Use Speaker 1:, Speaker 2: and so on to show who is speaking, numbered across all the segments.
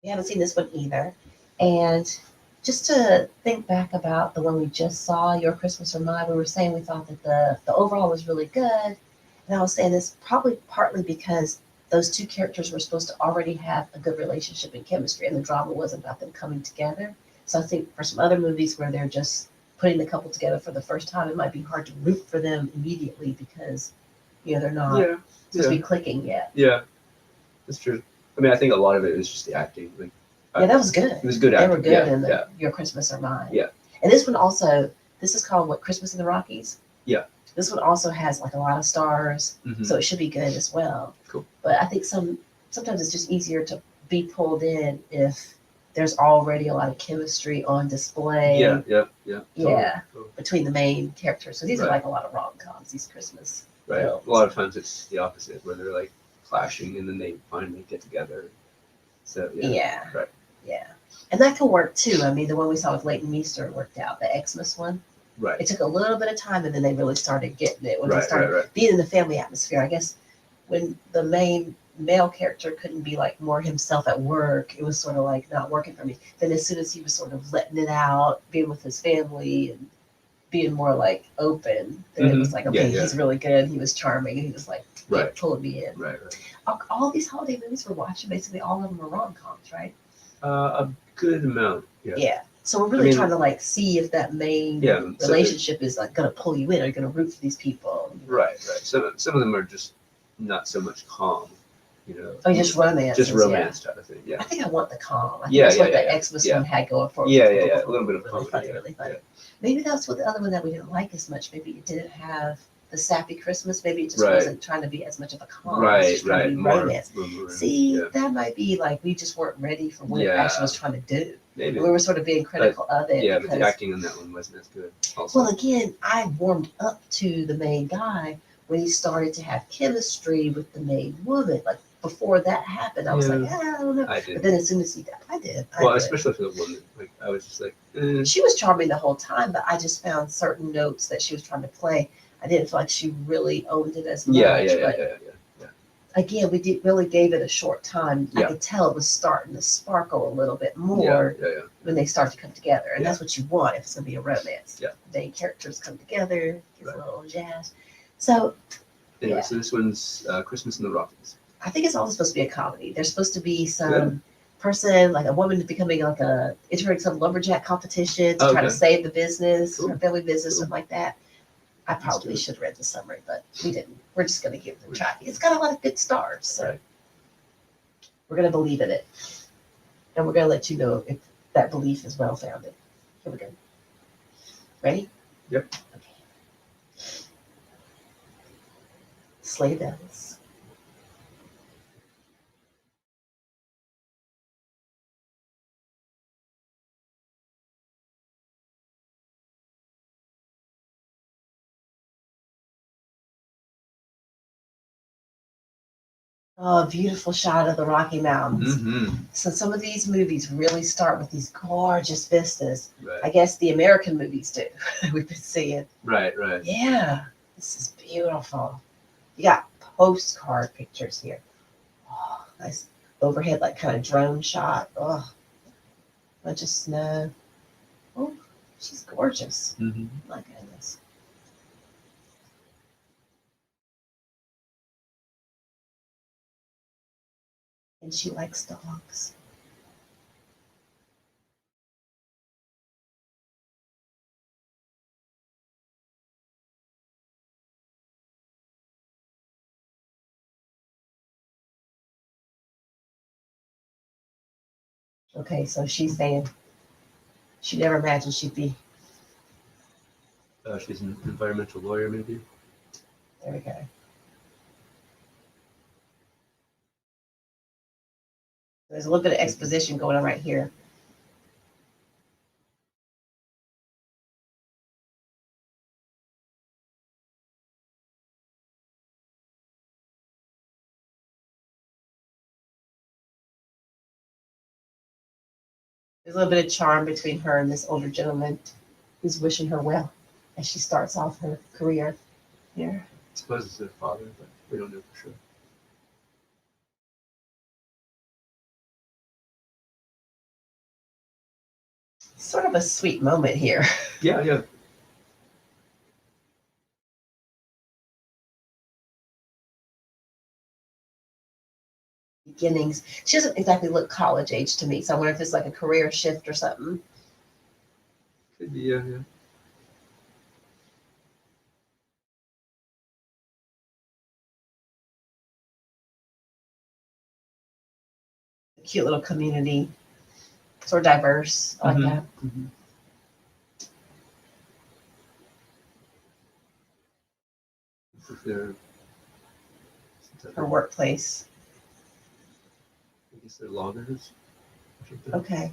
Speaker 1: We haven't seen this one either. And just to think back about the one we just saw, Your Christmas or Mine, we were saying we thought that the overall was really good. And I was saying this probably partly because those two characters were supposed to already have a good relationship and chemistry, and the drama wasn't about them coming together. So I think for some other movies where they're just putting the couple together for the first time, it might be hard to root for them immediately because they're not
Speaker 2: Yeah,
Speaker 1: supposed to be clicking yet.
Speaker 2: yeah, that's true. I mean, I think a lot of it was just the acting. Like,
Speaker 1: Yeah, that was good.
Speaker 2: it was good
Speaker 1: They
Speaker 2: acting.
Speaker 1: were good
Speaker 2: Yeah,
Speaker 1: in
Speaker 2: yeah,
Speaker 1: Your Christmas or Mine.
Speaker 2: yeah.
Speaker 1: And this one also, this is called what, Christmas in the Rockies?
Speaker 2: Yeah.
Speaker 1: This one also has like a lot of stars,
Speaker 2: Mhm.
Speaker 1: so it should be good as well.
Speaker 2: Cool.
Speaker 1: But I think sometimes it's just easier to be pulled in if there's already a lot of chemistry on display.
Speaker 2: Yeah.
Speaker 1: Yeah,
Speaker 2: Totally.
Speaker 1: between the main characters. So these are
Speaker 2: Right.
Speaker 1: like a lot of rom-coms, these Christmas
Speaker 2: Right.
Speaker 1: films.
Speaker 2: A lot of times it's the opposite, where they're like clashing and then they finally get together. So
Speaker 1: Yeah.
Speaker 2: Right.
Speaker 1: Yeah. And that can work too. I mean, the one we saw with Leighton Meester worked out, the Xmas one.
Speaker 2: Right.
Speaker 1: It took a little bit of time, and then they really started getting it when they
Speaker 2: Right,
Speaker 1: started
Speaker 2: right.
Speaker 1: being in the family atmosphere. I guess when the main male character couldn't be like more himself at work, it was sort of like not working for me. Then as soon as he was sort of letting it out, being with his family and being more like open, then it was like, okay,
Speaker 2: Yeah.
Speaker 1: he's really good. He was charming, and he was like
Speaker 2: Right.
Speaker 1: pulling me in.
Speaker 2: Right.
Speaker 1: All these holiday movies we're watching, basically all of them are rom-coms, right?
Speaker 2: A good amount. Yeah.
Speaker 1: Yeah. So we're really trying to like see if that main
Speaker 2: so
Speaker 1: relationship is like gonna pull you in. Are you gonna root for these people?
Speaker 2: Right. Some of them are just not so much calm,
Speaker 1: Oh, just romance.
Speaker 2: just romance type of thing. Yeah.
Speaker 1: I think I want the calm. I think
Speaker 2: Yeah,
Speaker 1: that's what
Speaker 2: yeah,
Speaker 1: the
Speaker 2: yeah.
Speaker 1: Xmas
Speaker 2: Yeah.
Speaker 1: one had going for it.
Speaker 2: Yeah. A little bit of
Speaker 1: really
Speaker 2: comedy.
Speaker 1: funny,
Speaker 2: Yeah.
Speaker 1: really funny.
Speaker 2: Yeah.
Speaker 1: Maybe that's what the other one that we didn't like as much. Maybe it didn't have the sappy Christmas. Maybe it just
Speaker 2: Right.
Speaker 1: wasn't trying to be as much of a calm. It was
Speaker 2: Right.
Speaker 1: just trying to be
Speaker 2: More
Speaker 1: romance.
Speaker 2: romance.
Speaker 1: See,
Speaker 2: Yeah.
Speaker 1: that might be like we just weren't ready for what it
Speaker 2: Yeah.
Speaker 1: actually was trying to do.
Speaker 2: Maybe.
Speaker 1: We were sort of being critical of it.
Speaker 2: Yeah, but the
Speaker 1: because-
Speaker 2: acting on that one wasn't as good. Also.
Speaker 1: Well, again, I warmed up to the main guy when he started to have chemistry with the main woman. Like before that happened, I was like, I don't know.
Speaker 2: I
Speaker 1: But
Speaker 2: did.
Speaker 1: then as soon as he died, I did.
Speaker 2: Well, especially for the woman. Like I was just like,
Speaker 1: She was charming the whole time, but I just found certain notes that she was trying to play. I didn't feel like she really owned it as much.
Speaker 2: Yeah.
Speaker 1: Again, we really gave it a short time. I
Speaker 2: Yeah.
Speaker 1: could tell it was starting to sparkle a little bit more
Speaker 2: Yeah.
Speaker 1: when they start to come together. And
Speaker 2: Yeah.
Speaker 1: that's what you want if it's going to be a romance.
Speaker 2: Yeah.
Speaker 1: The main characters come together, gives
Speaker 2: Right.
Speaker 1: a little jazz. So
Speaker 2: Anyway,
Speaker 1: Yeah.
Speaker 2: so this one's Christmas in the Rockies.
Speaker 1: I think it's always supposed to be a comedy. There's supposed to be some person, like a woman becoming like entering some lumberjack competition to try to
Speaker 2: Okay.
Speaker 1: save the business,
Speaker 2: Cool.
Speaker 1: her family business,
Speaker 2: Cool.
Speaker 1: something like that. I probably
Speaker 2: good.
Speaker 1: should have read the summary, but we didn't. We're just going to give it a try. It's got a lot of good stars, so
Speaker 2: Right.
Speaker 1: we're going to believe in it. And we're going to let you know if that belief is well founded. Here we go. Ready?
Speaker 2: Yep.
Speaker 1: Okay. Sleigh bells. Oh, a beautiful shot of the Rocky Mountains.
Speaker 2: Mm-hmm.
Speaker 1: So some of these movies really start with these gorgeous vistas. I
Speaker 2: Right.
Speaker 1: guess the American movies do. We've been seeing.
Speaker 2: Right.
Speaker 1: Yeah, this is beautiful. You got postcard pictures here. Oh, nice overhead, like kind of drone shot. Oh, bunch of snow. Oh, she's gorgeous.
Speaker 2: Mm-hmm.
Speaker 1: My goodness. And she likes dogs. Okay, so she's saying she never imagined she'd be.
Speaker 2: She's an environmental lawyer, maybe.
Speaker 1: There we go. There's a little bit of exposition going on right here. There's a little bit of charm between her and this older gentleman who's wishing her well as she starts off her career here.
Speaker 2: I suppose it's her father, but we don't know for sure.
Speaker 1: sort of a sweet moment here.
Speaker 2: Yeah, yeah.
Speaker 1: Beginnings. She doesn't exactly look college age to me, so I wonder if it's like a career shift or something.
Speaker 2: Could be, yeah, yeah.
Speaker 1: Cute little community, sort of diverse. I like that.
Speaker 2: Mm-hmm.
Speaker 1: Her workplace.
Speaker 2: I guess they're loggers or something.
Speaker 1: Okay.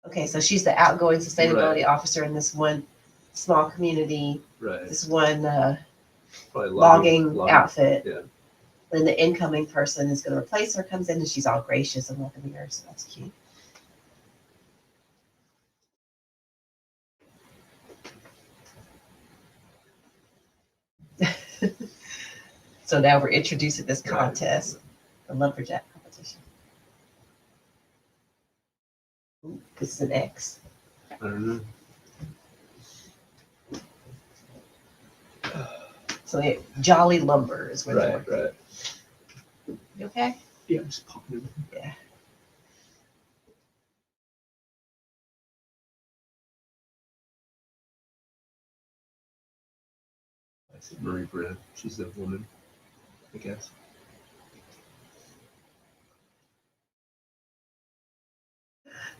Speaker 1: Okay, so she's the outgoing sustainability officer in this one small community,
Speaker 2: Right.
Speaker 1: this one
Speaker 2: Probably
Speaker 1: logging outfit.
Speaker 2: Yeah.
Speaker 1: Then the incoming person is going to replace her, comes in, and she's all gracious and welcoming her, so that's cute. So now we're introducing this contest, the lumberjack competition. Ooh, this is an X.
Speaker 2: I don't know.
Speaker 1: So Jolly Lumber is where they're working.
Speaker 2: Right.
Speaker 1: You okay?
Speaker 2: Yeah, I'm just popping in.
Speaker 1: Yeah.
Speaker 2: I see Marie Brand. She's the woman, I guess.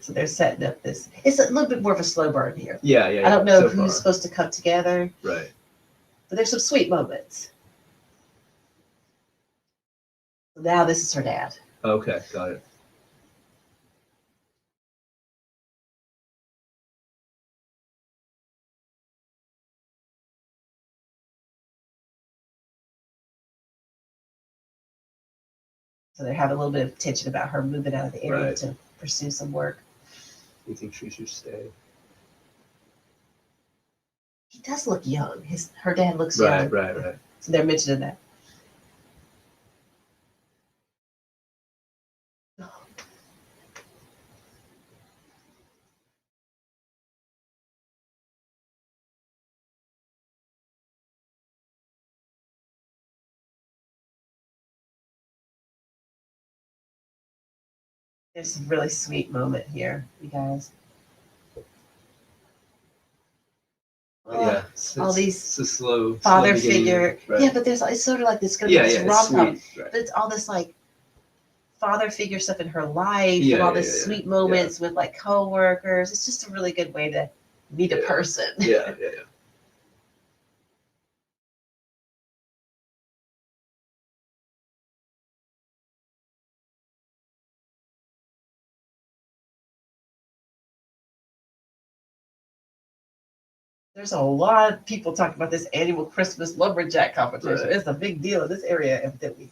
Speaker 1: So they're setting up this. It's a little bit more of a slow burn here.
Speaker 2: Yeah.
Speaker 1: I don't know who's supposed to come together.
Speaker 2: Right.
Speaker 1: But there's some sweet moments. So now this is her dad.
Speaker 2: Okay, got it.
Speaker 1: So they're having a little bit of tension about her moving out of the area to pursue some work.
Speaker 2: You think she should stay?
Speaker 1: He does look young. Her dad looks young.
Speaker 2: Right.
Speaker 1: So they're mentioning that. There's a really sweet moment here, you guys.
Speaker 2: Yeah,
Speaker 1: all these
Speaker 2: it's a slow
Speaker 1: father
Speaker 2: slow
Speaker 1: figure.
Speaker 2: right.
Speaker 1: Yeah, but it's sort of like this going to be this rom-com.
Speaker 2: Right.
Speaker 1: But it's all this like father figure stuff in her life and all this sweet moments with like coworkers. It's just a really good way to meet a person.
Speaker 2: Yeah.
Speaker 1: There's a lot of people talking about this annual Christmas lumberjack competition. It's a big deal in this area, evidently.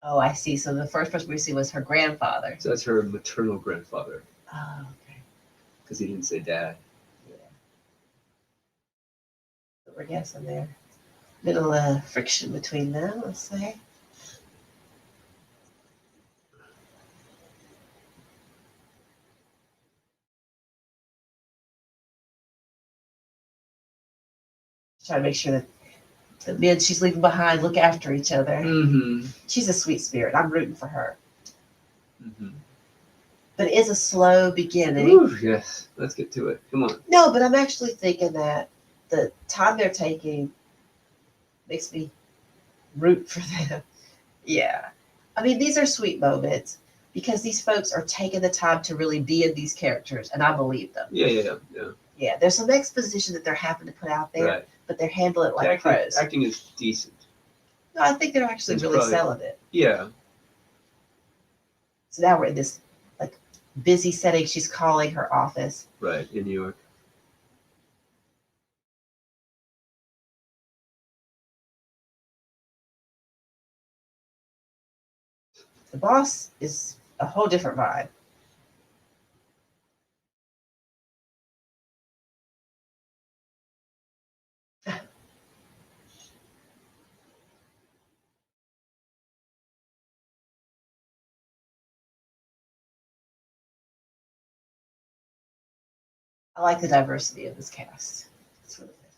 Speaker 1: Oh, I see. So the first person we see was her grandfather.
Speaker 2: So that's her maternal grandfather.
Speaker 1: Oh, okay.
Speaker 2: Because he didn't say dad.
Speaker 1: Yeah. So we're guessing there. Little friction between them, let's say. Trying to make sure that the men she's leaving behind look after each other.
Speaker 2: Mm-hmm.
Speaker 1: She's a sweet spirit. I'm rooting for her.
Speaker 2: Mm-hmm.
Speaker 1: But it is a slow beginning.
Speaker 2: Ooh, yes, let's get to it. Come on.
Speaker 1: No, but I'm actually thinking that the time they're taking makes me root for them. Yeah. I mean, these are sweet moments because these folks are taking the time to really be in these characters, and I believe them.
Speaker 2: Yeah.
Speaker 1: Yeah, there's some exposition that they're having to put out there, but they're handling it like pros.
Speaker 2: Acting is decent.
Speaker 1: No, I think they're actually really selling it.
Speaker 2: Yeah.
Speaker 1: So now we're in this like busy setting. She's calling her office.
Speaker 2: Right, in New York.
Speaker 1: The boss is a whole different vibe. I like the diversity of this cast. It's really good.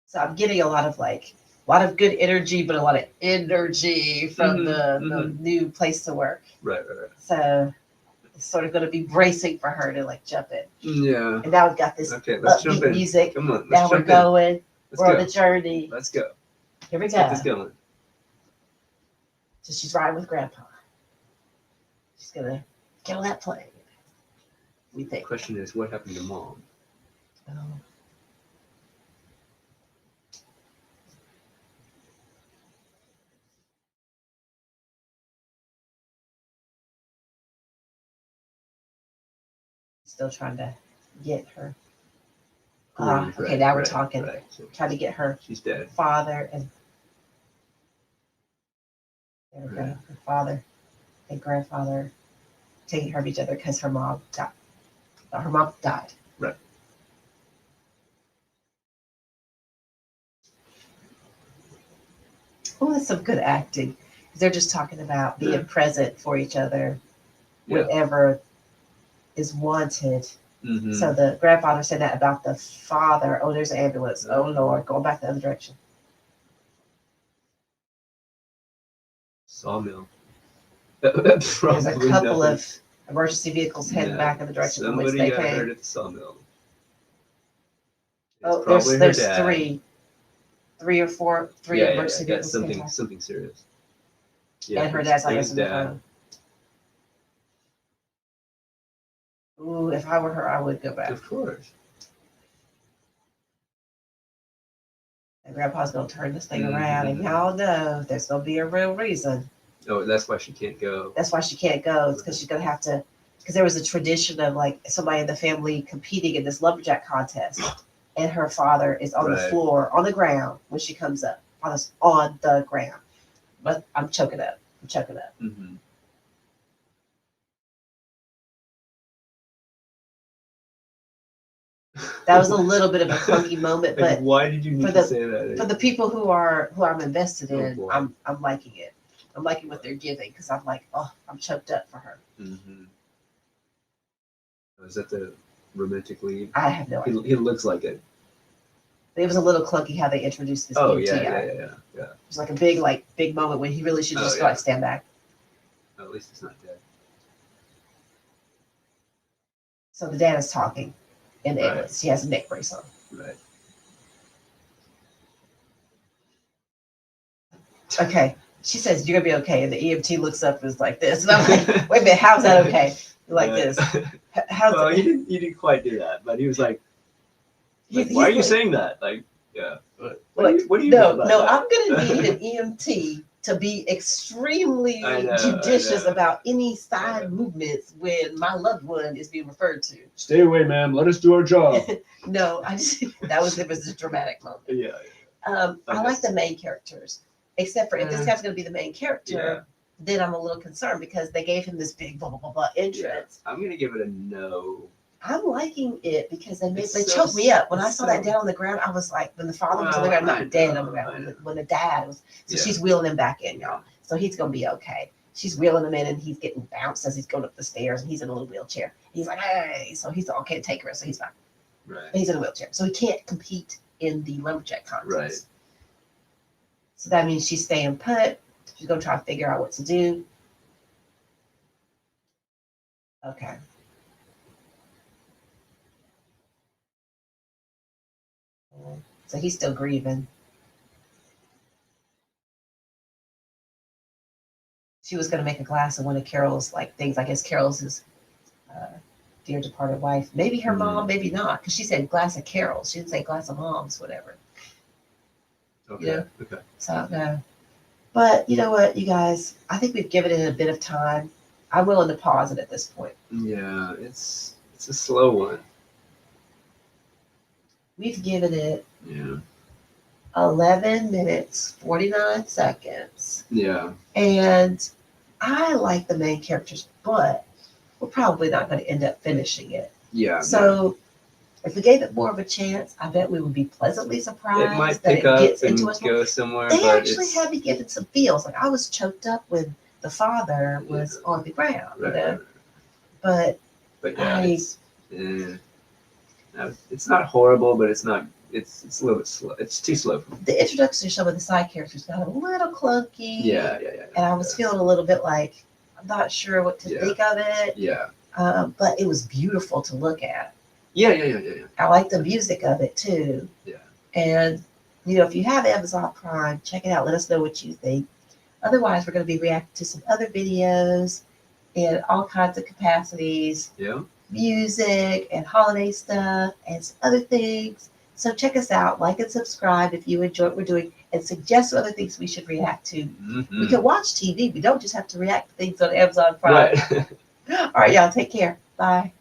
Speaker 1: So I'm getting a lot of good energy, but a lot of energy from the new place to work.
Speaker 2: Right.
Speaker 1: So it's sort of going to be bracing for her to like jump in.
Speaker 2: Yeah.
Speaker 1: And now we've got this
Speaker 2: Okay, let's jump
Speaker 1: upbeat
Speaker 2: in.
Speaker 1: music.
Speaker 2: Come on, let's
Speaker 1: Now we're
Speaker 2: jump
Speaker 1: going.
Speaker 2: in.
Speaker 1: We're on the journey.
Speaker 2: Let's go.
Speaker 1: Here we
Speaker 2: Let's
Speaker 1: go.
Speaker 2: get this going.
Speaker 1: So she's riding with Grandpa. She's gonna get on that plane. We
Speaker 2: The
Speaker 1: think.
Speaker 2: question is, what happened to Mom?
Speaker 1: Oh. Still trying to get her. Okay, now we're talking.
Speaker 2: Right. So
Speaker 1: Trying to get her
Speaker 2: she's dead.
Speaker 1: father and there we go. Her father and grandfather taking care of each other because her mom died. Her mom died.
Speaker 2: Right.
Speaker 1: Oh, that's some good acting. They're just talking about being present for each other whenever is wanted.
Speaker 2: Mm-hmm.
Speaker 1: So the grandfather said that about the father. Oh, there's an ambulance. Oh, Lord, going back the other direction.
Speaker 2: Sawmill.
Speaker 1: There's a couple of emergency vehicles heading back in the direction from which they
Speaker 2: got
Speaker 1: came.
Speaker 2: hurt at the sawmill.
Speaker 1: Oh,
Speaker 2: It's
Speaker 1: there's
Speaker 2: her dad.
Speaker 1: three or four emergency vehicles.
Speaker 2: Something serious. Yeah,
Speaker 1: and her dad's like
Speaker 2: his
Speaker 1: on the
Speaker 2: dad.
Speaker 1: phone. Ooh, if I were her, I would go back.
Speaker 2: Of course.
Speaker 1: And Grandpa's gonna turn this thing around, and y'all know there's gonna be a real reason.
Speaker 2: Oh, that's why she can't go.
Speaker 1: That's why she can't go. It's because she's gonna have to. Because there was a tradition of like somebody in the family competing in this lumberjack contest, and her father is on the floor, on the ground when she comes up, on the ground. But I'm choking up.
Speaker 2: Mm-hmm.
Speaker 1: That was a little bit of a clunky moment, but
Speaker 2: why did you need to say that?
Speaker 1: For the people who I'm invested in,
Speaker 2: boy.
Speaker 1: I'm liking it. I'm liking what they're giving because I'm like, oh, I'm choked up for her.
Speaker 2: Mm-hmm. Is that the romantic lead?
Speaker 1: I have no idea.
Speaker 2: He looks like it.
Speaker 1: It was a little clunky how they introduced this EMT guy.
Speaker 2: Yeah.
Speaker 1: It was like a big moment when he really should just go like stand back.
Speaker 2: Oh, at least it's not dead.
Speaker 1: So the dad is talking in the ambulance. He has a neck brace on.
Speaker 2: Right.
Speaker 1: Okay. She says, you're going to be okay. And the EMT looks up and is like this. And I'm like, wait a minute, how's that okay? Like this.
Speaker 2: Well, he didn't quite do that, but he was like why are you saying that? Like, yeah. What do you know about that?
Speaker 1: I'm going to need an EMT to be extremely judicious about any side movements when my loved one is being referred to.
Speaker 2: Stay away, ma'am. Let us do our job.
Speaker 1: No, it was a dramatic moment.
Speaker 2: Yeah.
Speaker 1: I like the main characters, except for if this guy's going to be the main character, then I'm a little concerned because they gave him this big blah blah blah blah entrance.
Speaker 2: I'm going to give it a no.
Speaker 1: I'm liking it because they choked me up. When I saw that dad on the ground, I was like, when the father was on the ground, not dead on the ground, when the dad was, she's wheeling him back in, y'all. So he's going to be okay. She's wheeling him in and he's getting bounced as he's going up the stairs and he's in a little wheelchair. He's like, hey, so he's all can't take her, so he's fine.
Speaker 2: Right.
Speaker 1: And he's in a wheelchair. So he can't compete in the lumberjack contest.
Speaker 2: Right.
Speaker 1: So that means she's staying put. She's going to try to figure out what to do. Okay. So he's still grieving. She was going to make a glass of one of Carol's things. I guess Carol's is dear departed wife. Maybe her mom,
Speaker 2: Mm.
Speaker 1: maybe not, because she said glass of carols. She didn't say glass of moms, whatever.
Speaker 2: Okay.
Speaker 1: Yeah.
Speaker 2: Okay.
Speaker 1: So I don't know. But you know what, you guys? I think we've given it a bit of time. I'm willing to pause it at this point.
Speaker 2: Yeah, it's a slow one.
Speaker 1: We've given it
Speaker 2: Yeah.
Speaker 1: 11 minutes, 49 seconds.
Speaker 2: Yeah.
Speaker 1: And I like the main characters, but we're probably not going to end up finishing it.
Speaker 2: Yeah.
Speaker 1: So if we gave it more of a chance, I bet we would be pleasantly surprised
Speaker 2: It might
Speaker 1: that
Speaker 2: pick
Speaker 1: it
Speaker 2: up
Speaker 1: gets
Speaker 2: and
Speaker 1: into us more.
Speaker 2: go somewhere,
Speaker 1: They
Speaker 2: but
Speaker 1: actually
Speaker 2: it's
Speaker 1: had me giving some feels. Like I was choked up when the father was on the ground, you
Speaker 2: right,
Speaker 1: know.
Speaker 2: right.
Speaker 1: But
Speaker 2: But yeah,
Speaker 1: I,
Speaker 2: it's not horrible, but it's not. It's a little bit slow. It's too slow for me.
Speaker 1: the introduction to some of the side characters got a little clunky.
Speaker 2: Yeah.
Speaker 1: And I was feeling a little bit like I'm not sure what to think of it.
Speaker 2: Yeah.
Speaker 1: But it was beautiful to look at.
Speaker 2: Yeah.
Speaker 1: I like the music of it too.
Speaker 2: Yeah.
Speaker 1: And you know, if you have Amazon Prime, check it out. Let us know what you think. Otherwise, we're going to be reacting to some other videos in all kinds of capacities,
Speaker 2: Yeah.
Speaker 1: music and holiday stuff and some other things. So check us out, like and subscribe if you enjoy what we're doing, and suggest other things we should react to.
Speaker 2: Mm-hmm.
Speaker 1: We can watch TV. We don't just have to react to things on Amazon Prime.
Speaker 2: Right.
Speaker 1: All right, y'all, take care. Bye.